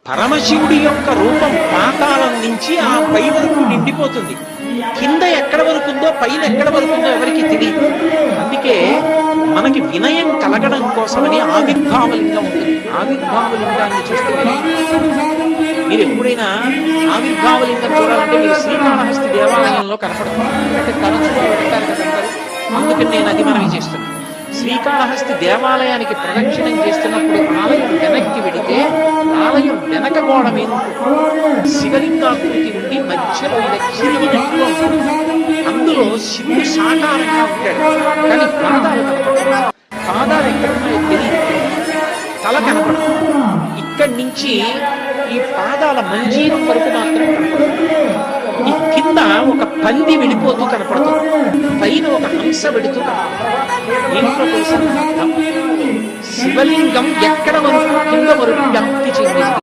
పరమశివుడి యొక్క రూపం పాతాళం నుంచి ఆ పై వరకు నిండిపోతుంది. కింద ఎక్కడ వరకు ఉందో పైన ఎక్కడ వరకు ఉందో ఎవరికి తెలియదు. అందుకే మనకి వినయం కలగడం కోసమని ఆవిర్భావలింగం ఉంటుంది. ఆవిర్భావలింగాన్ని చూస్తే మీరు ఎప్పుడైనా ఆవిర్భావలింగం చూడాలంటే మీరు శ్రీకాళహస్తి దేవాలయంలో కనపడుతుంది. అంటే తరచుగా వెళ్తారు కదంటారు. అందుకని నేను అది మనవి చేస్తున్నాను. శ్రీకాళహస్తి దేవాలయానికి ప్రదక్షిణం చేస్తున్నప్పుడు ఆలయం వెనక్కి వెడితే ఆలయం వెనక గోడ మీద శివలింగాకృతి ఉండి మధ్యలో ఇలా చిరిగినట్టుగా ఉంటుంది. అందులో శివుడు సాకారంగా ఉంటాడు. కానీ పాదాలు ఎక్కడున్నాయో తెలియదు. తల కనపడదు. ఇక్కడి నుంచి ఈ పాదాల మంజీరం వరకు మాత్రం కనపడుతుంది. ఈ కింద ఒక పంది వెళ్ళిపోతూ కనపడుతుంది. పైన ఒక హంస వెడుతూ కనపడుతుంది. శివలింగం ఎక్కడ వరకు కింద వరకు వ్యాప్తి చెందింది.